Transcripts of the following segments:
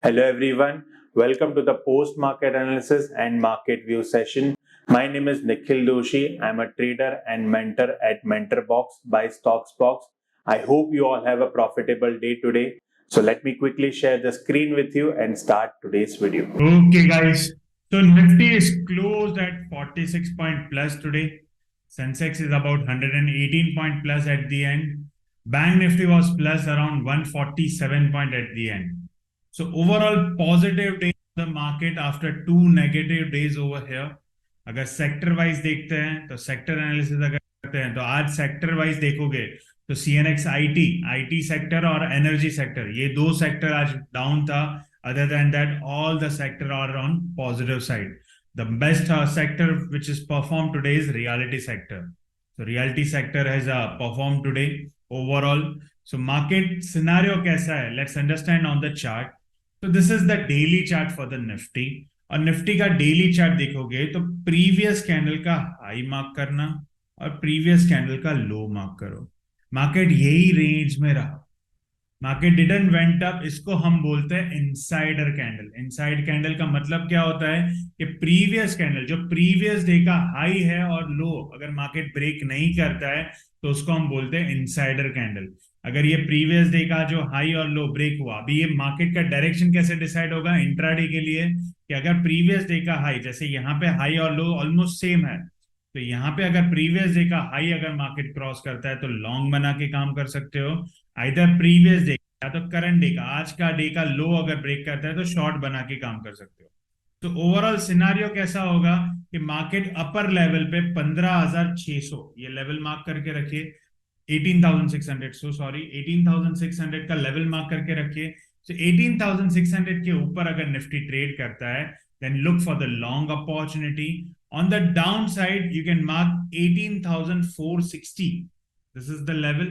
Hello everyone, welcome to the post market analysis and market view session. My name is Nikhil Doshi. I'm a trader and mentor at MentorBox by StocksBox. I hope you all have a profitable day today. So let me quickly share the screen with you and start today's video. Okay, guys. So Nifty is closed at 46 point plus today. Sensex is about 118 point plus at the end. Bank Nifty was plus around 147 point at the end. So overall positive day in the market after two negative days over here. अगर sector wise देखते हैं तो sector analysis अगर करते हैं तो आज sector wise देखोगे तो सीएनएक्स आईटी सेक्टर और एनर्जी सेक्टर ये दो सेक्टर आज डाउन था. Other than that, all the sector are on positive side. The best sector which is performed today is reality sector. So reality sector has performed today overall. So market scenario कैसा है? Let's understand on the chart. So this is the daily chart for the Nifty. और Nifty का daily chart देखोगे तो previous candle का high mark करना और previous candle का लो मार्क करो. मार्केट यही रेंज में रहा. Market didn't went up. इसको हम बोलते हैं इनसाइडर कैंडल. इनसाइड कैंडल का मतलब क्या होता है कि प्रीवियस कैंडल जो प्रीवियस डे का हाई है और लो अगर मार्केट ब्रेक नहीं करता है तो उसको हम बोलते हैं इनसाइडर कैंडल. अगर ये प्रीवियस डे का जो हाई और लो ब्रेक हुआ, अभी ये मार्केट का डायरेक्शन कैसे डिसाइड होगा इंट्राडे के लिए कि अगर प्रीवियस डे का हाई, जैसे यहाँ पे हाई और लो ऑलमोस्ट सेम है, तो यहाँ पे अगर प्रीवियस डे का हाई अगर मार्केट क्रॉस करता है तो लॉन्ग बना के काम कर सकते हो. आइदर प्रीवियस डे या तो करंट डे का, आज का डे का लो अगर ब्रेक करता है तो शॉर्ट बना के काम कर सकते हो. तो ओवरऑल सिनारियो कैसा होगा कि मार्केट अपर लेवल पे 15,600 ये लेवल मार्क करके रखिए. 18,600 सॉरी 18,600 का लेवल मार्क करके रखिए. तो 18,600 के ऊपर अगर निफ्टी ट्रेड करता है then look for the long opportunity. On the downside you can mark 18,460. This is the level.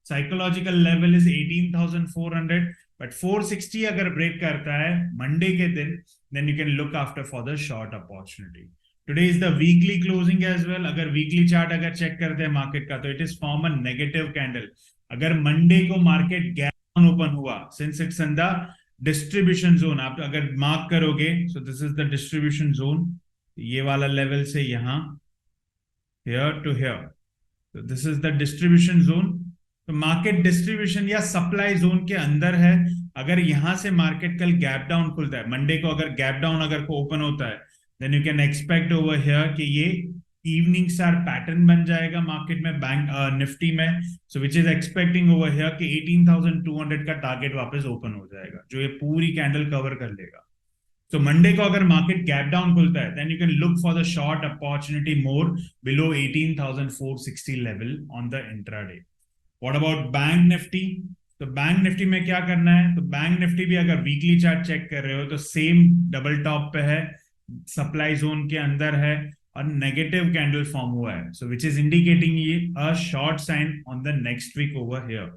Psychological level is 18,400, but 460 अगर ब्रेक करता है मंडे के दिन then you can look after for the short opportunity. Today is the weekly closing as well. अगर weekly chart अगर check करते हैं market का तो it is form a negative candle. अगर मंडे को मार्केट गैप डाउन ओपन हुआ since it's in the distribution zone, आप अगर मार्क करोगे so this is the distribution zone. ये वाला लेवल से यहां हियर टू हियर, तो this is the distribution zone. तो मार्केट डिस्ट्रीब्यूशन या सप्लाई जोन के अंदर है. अगर यहां से मार्केट कल गैप डाउन खुलता है, मंडे को अगर गैप डाउन अगर को ओपन होता है then you can expect over here कि ये इवनिंग स्टार पैटर्न बन जाएगा मार्केट में, बैंक निफ्टी में. So which is expecting over here कि 18,200 का टारगेट वापस ओपन हो जाएगा जो ये पूरी कैंडल कवर कर लेगा. So मंडे को अगर मार्केट गैप डाउन खुलता है then you can look for the short opportunity more below 18,460 level on the intraday. What about bank Nifty? तो बैंक निफ्टी में क्या करना है? तो बैंक निफ्टी भी अगर वीकली चार्ट चेक कर रहे हो तो सेम डबल टॉप पे है, सप्लाई जोन के अंदर है और नेगेटिव कैंडल फॉर्म हुआ है. सो विच इज इंडिकेटिंग ये a short sign on the next week over here.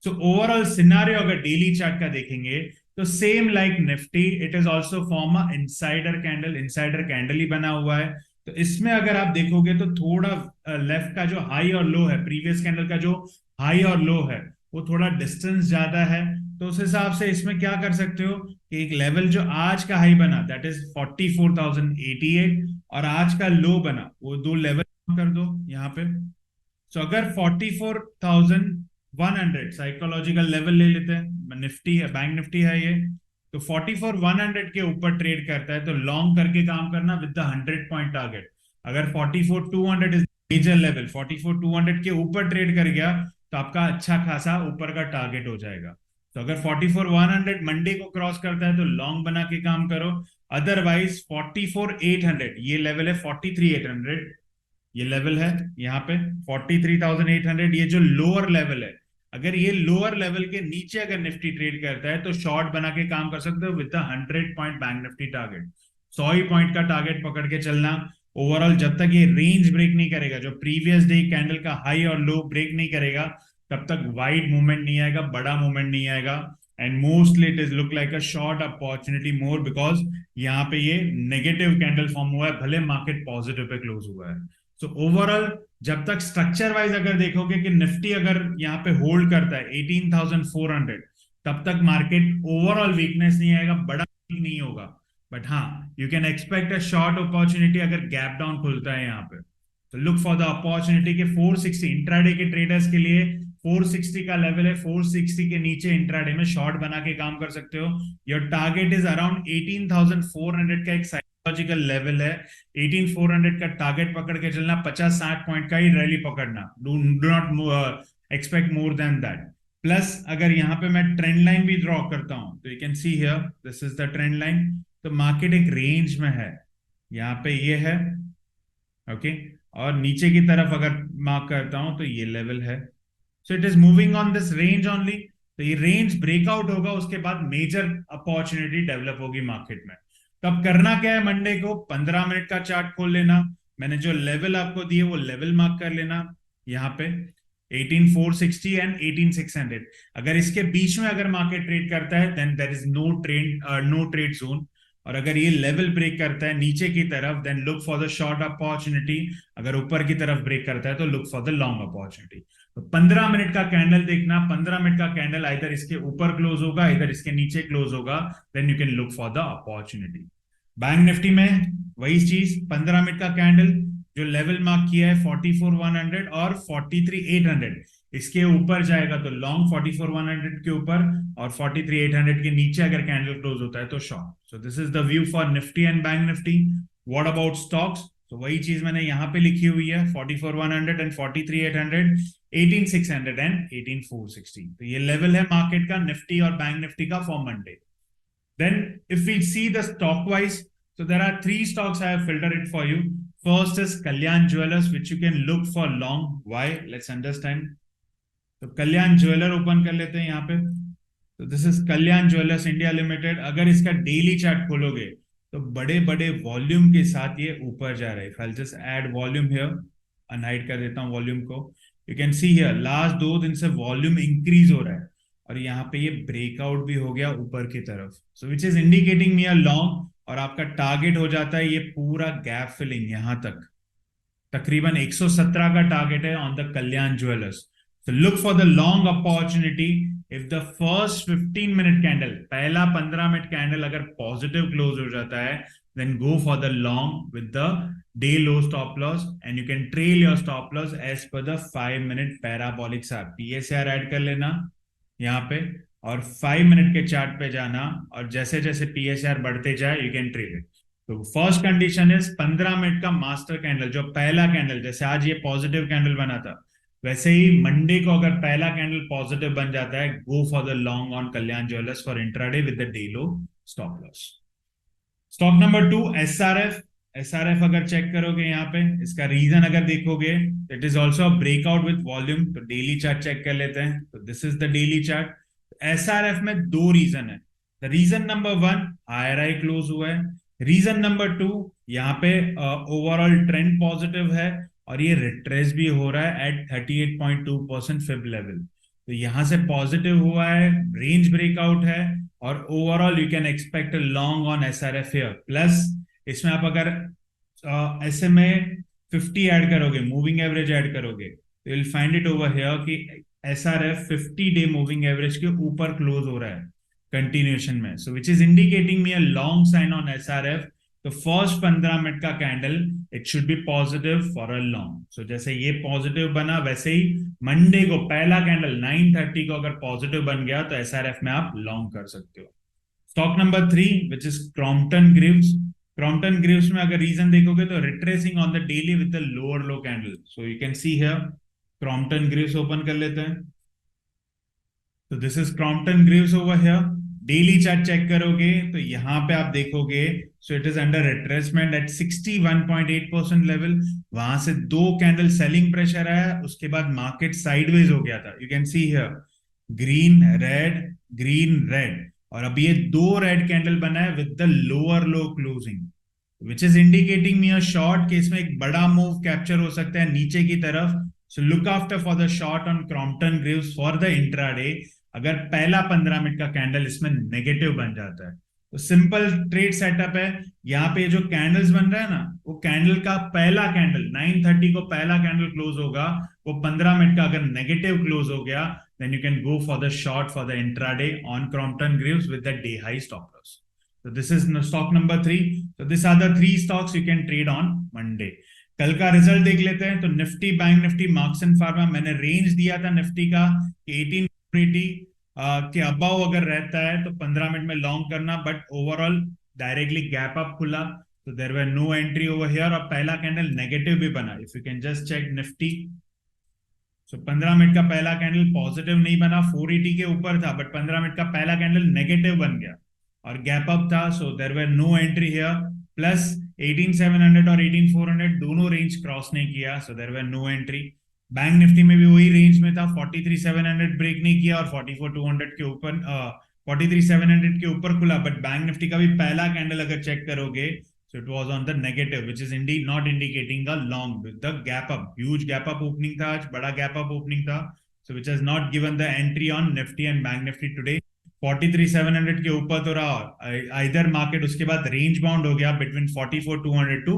So overall scenario अगर डेली चार्ट का देखेंगे तो same like Nifty it is also form a insider candle. Insider candle ही बना हुआ है. तो इसमें अगर आप देखोगे तो थोड़ा लेफ्ट का जो हाई और लो है, प्रीवियस कैंडल का जो हाई और लो है वो थोड़ा डिस्टेंस ज्यादा है. तो उस हिसाब से इसमें क्या कर सकते हो कि एक लेवल जो आज का हाई बना दैट इज 44,088 और आज का लो बना वो दो लेवल कर दो यहाँ पे. सो अगर 44,100 साइकोलॉजिकल लेवल ले लेते हैं, निफ्टी है, बैंक निफ्टी है ये, तो 44,100 के ऊपर ट्रेड करता है तो लॉन्ग करके काम करना विद द 100 पॉइंट टारगेट. अगर 44,200 इज मेजर लेवल, 44,200 के ऊपर ट्रेड कर गया तो आपका अच्छा खासा ऊपर का टारगेट हो जाएगा. तो अगर 44,100 मंडे को क्रॉस करता है तो लॉन्ग बना के काम करो. अदरवाइज 44,800 ये लेवल है, 43,800 ये लेवल है यहाँ पे, 43,800 ये जो लोअर लेवल है. अगर ये लोअर लेवल के नीचे अगर निफ्टी ट्रेड करता है तो शॉर्ट बना के काम कर सकते हो with the 100 point bank Nifty target. 100 he point का टारगेट पकड़ के चलना ओवरऑल. जब तक ये रेंज ब्रेक नहीं करेगा, जो प्रीवियस डे कैंडल का हाई और लो ब्रेक नहीं करेगा, तब तक वाइड मूवमेंट नहीं आएगा, बड़ा मूवमेंट नहीं आएगा. And mostly it is look like a short opportunity more because यहाँ पे ये नेगेटिव कैंडल फॉर्म हुआ है भले मार्केट पॉजिटिव पे क्लोज हुआ है. सो ओवरऑल जब तक स्ट्रक्चर वाइज अगर देखोगे कि निफ्टी अगर यहाँ पे होल्ड करता है 18,400 तब तक मार्केट ओवरऑल वीकनेस नहीं आएगा, बड़ा वीक नहीं होगा, बट हाँ you can expect a short opportunity अगर गैप डाउन खुलता है यहाँ पे। तो लुक फॉर द अपॉर्चुनिटी के 460 इंट्राडे के ट्रेडर्स के लिए 460 का लेवल है, 460 के नीचे इंट्राडे में शॉर्ट बना के काम कर सकते हो। योर टारगेट इज अराउंड 18,400 का एक साइकोलॉजिकल लेवल है। 18,400 का टारगेट पकड़ के चलना, 50-60 पॉइंट का ही रैली पकड़ना, do not expect more than that. Plus अगर यहाँ पे मैं ट्रेंड लाइन भी ड्रॉ करता हूं तो you can see here this is the trend line. तो मार्केट एक रेंज में है, यहाँ पे ये है, ओके, और नीचे की तरफ अगर मार्क करता हूं तो ये लेवल है। सो it is moving on this range only. तो ये रेंज ब्रेकआउट होगा, उसके बाद मेजर अपॉर्चुनिटी डेवलप होगी मार्केट में। तो अब करना क्या है, मंडे को 15 मिनट का चार्ट खोल लेना, मैंने जो लेवल आपको दिए वो लेवल मार्क कर लेना यहाँ पे 18,460 एंड 18,600। अगर इसके बीच में अगर मार्केट ट्रेड करता है then there is no trade zone, और अगर ये लेवल ब्रेक करता है नीचे की तरफ then look for the short opportunity, अगर ऊपर की तरफ ब्रेक करता है तो look for the long opportunity. तो 15 मिनट का कैंडल देखना, 15 मिनट का कैंडल इधर इसके ऊपर क्लोज होगा, इधर इसके नीचे क्लोज होगा, then you can look for the opportunity. Bank Nifty में वही चीज, 15 मिनट का कैंडल जो लेवल मार्क किया है 44,100 और 43,800, इसके ऊपर जाएगा तो लॉन्ग 44,100 के ऊपर, और 43,800 के नीचे अगर कैंडल क्लोज होता है तो short. So this is the view for Nifty and bank Nifty. What about stocks? तो वही चीज मैंने यहाँ पे लिखी हुई है, 44,100 एंड 43,800, 18,600 एंड 18,460। तो ये लेवल है मार्केट का, निफ्टी और बैंक निफ्टी का for Monday. Then if we see the stock wise, so there are 3 stocks I have filtered it for you. First is Kalyan Jewellers, which you can look for long. Why? Let's understand. तो Kalyan Jeweller open कर लेते हैं यहाँ पे। तो this is Kalyan Jewellers India Limited। अगर इसका daily chart खोलोगे तो बड़े बड़े वॉल्यूम के साथ ये ऊपर जा रहा है। I'll just add volume here, unhide कर देता हूँ वॉल्यूम को। You can see here last 2 दिन से वॉल्यूम इंक्रीज हो रहा है, और यहाँ पे ये ब्रेकआउट भी हो गया ऊपर की तरफ, so which is indicating me a long, और आपका टारगेट हो जाता है ये पूरा गैप फिलिंग यहां तक, तकरीबन 117 का टारगेट है on the Kalyan jewellers. So look for the long opportunity if the first 15 minute candle, पहला 15 मिनट कैंडल अगर पॉजिटिव क्लोज हो जाता है then go for the long with the day low stop loss, and you can trail your stop loss as per the 5-minute parabolic chart। PSR add कर लेना यहाँ पे, और 5 मिनट के चार्ट पे जाना, और जैसे जैसे PSR बढ़ते जाए यू कैन ट्रेड इट। तो फर्स्ट कंडीशन इज 15 मिनट का मास्टर कैंडल, जो पहला कैंडल, जैसे आज ये पॉजिटिव कैंडल बना था वैसे ही मंडे को अगर पहला कैंडल पॉजिटिव बन जाता है, go for the long on Kalyan Jewellers for intraday with the day low stop loss. Stock number 2 SRF। SRF अगर चेक करोगे यहाँ पे, इसका रीजन अगर देखोगे, it is also breakout with volume. तो डेली चार्ट चेक कर लेते हैं, तो this is the daily chart. SRF में 2 रीजन है। The reason number 1 IRI close हुआ है, रीजन नंबर 2 यहाँ पे ओवरऑल ट्रेंड पॉजिटिव है, और ये रिट्रेस भी हो रहा है एट 38.2% फिब लेवल। तो यहां से पॉजिटिव हुआ है, रेंज ब्रेकआउट है, और overall you can expect long on SRF here. Plus इसमें आप अगर SMA 50 ऐड करोगे, मूविंग एवरेज ऐड करोगे, तो you will find it over here कि SRF 50 डे मूविंग एवरेज के ऊपर क्लोज हो रहा है कंटिन्यूएशन में, so which is indicating me a long sign on SRF। तो फर्स्ट 15 मिनट का candle it should be positive for a long. So जैसे ये पॉजिटिव बना, वैसे ही मंडे को पहला कैंडल 9:30 को अगर पॉजिटिव बन गया तो SRF में आप लॉन्ग कर सकते हो। Stock number 3 which is Crompton Greaves. Crompton Greaves में अगर रीजन देखोगे तो retracing on the daily with the lower low candle. So you can see here Crompton Greaves open कर लेते हैं। तो this is Crompton Greaves over here. Daily chart check करोगे तो यहां पे आप देखोगे, so it is under retracement at 61.8% level. वहां से 2 कैंडल सेलिंग प्रेशर आया, उसके बाद मार्केट साइडवेज हो गया था। You can see here green red, और अब ये 2 रेड कैंडल बना है with the lower low closing, which is indicating me a short case में एक बड़ा मूव कैप्चर हो सकता है नीचे की तरफ। So look after for the short on Crompton Greaves for the intraday, अगर पहला 15 मिनट का कैंडल इसमें नेगेटिव बन जाता है। तो सिंपल ट्रेड सेटअप है, यहाँ पे जो कैंडल्स बन रहा है ना, वो कैंडल का पहला कैंडल 9:30 को पहला कैंडल क्लोज होगा, वो 15 मिनट का अगर नेगेटिव क्लोज हो गया then you can go for the short for the intraday on Crompton Greaves with the day high stop loss. So this is stock number 3. So these are the 3 stocks you can trade on Monday. कल का result देख लेते हैं. तो Nifty, bank Nifty, marks and pharma, मैंने range दिया था Nifty का 1880 के अबाव अगर रहता है तो 15 मिनट में लॉन्ग करना, but overall directly gap up खुला, तो there were no entry over here, और पहला कैंडल नेगेटिव भी बना. If you can just check Nifty, so 15 minute का पहला कैंडल पॉजिटिव नहीं बना, 480 के ऊपर था, बट 15 मिनट का पहला कैंडल नेगेटिव बन गया और गैप अप था. So there were no entry here. Plus 18700 और 18400 दोनों रेंज क्रॉस नहीं किया, so there were no entry. Bank Nifty में भी वही रेंज में था, 43700 ब्रेक नहीं किया और 44200 के ऊपर 43700 के ऊपर खुला, बट बैंक निफ्टी का भी पहला कैंडल अगर चेक करोगे, so it was on the negative, which is indeed not indicating a long with the gap up. Huge gap up opening था आज, बड़ा gap up opening था, so which has not given the entry on Nifty and Bank Nifty today. 43700 के ऊपर तो रहा, either market उसके बाद range bound हो गया between 44200 to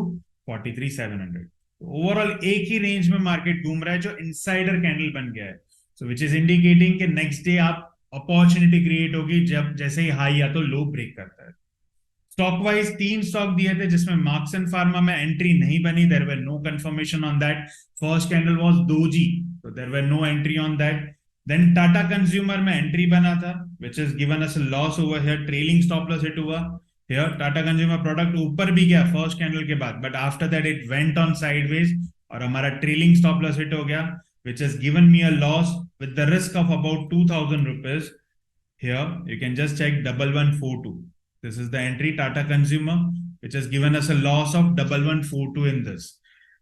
43700. ओवरऑल एक ही रेंज में मार्केट घूम रहा है जो इनसाइडर कैंडल बन गया है, सो विच इज इंडिकेटिंग कि नेक्स्ट डे आप अपॉर्चुनिटी क्रिएट होगी जब जैसे ही हाई या तो लो ब्रेक करता है. स्टॉक वाइज 3 स्टॉक दिए थे जिसमें मार्क्स एंड फार्मा में एंट्री नहीं बनी, there were no confirmation on that. First candle was doji, so there were no entry on that. Then Tata consumer में एंट्री बना था, which has given us a loss over here. Trailing stop loss hit हुआ. Here Tata consumer product ऊपर भी गया first candle के बाद, but after that it went on sideways और हमारा ट्रेलिंग स्टॉप लॉस हिट हो गया, which has given me a loss with the risk of about 2000 rupees. Here you can just check 1142. This is the entry Tata Consumer, which has given us a loss of 1142 in this.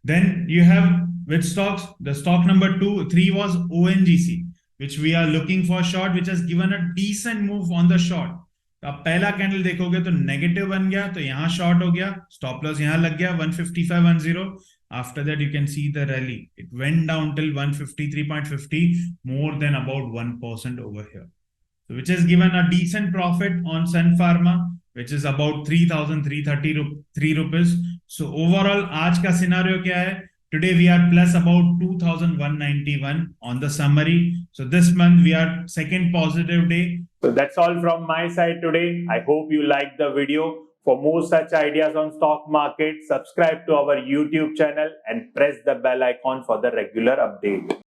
Then you have which stocks? The stock number 3 was ONGC, which we are looking for short, which has given a decent move on the short. अब पहला candle देखोगे तो negative बन गया, तो यहां short हो गया, स्टॉप लॉस यहां लग गया 155.10. After that you can see the rally, it went down till 153.50, more than about 1% over here, so which has given a decent profit on Sun Pharma, which is about 3333 rupees. So overall आज का scenario क्या है? Today we are plus about 2191 on the summary. So this month we are second positive day. So that's all from my side today. I hope you liked the video. For more such ideas on stock market, subscribe to our YouTube channel and press the bell icon for the regular update.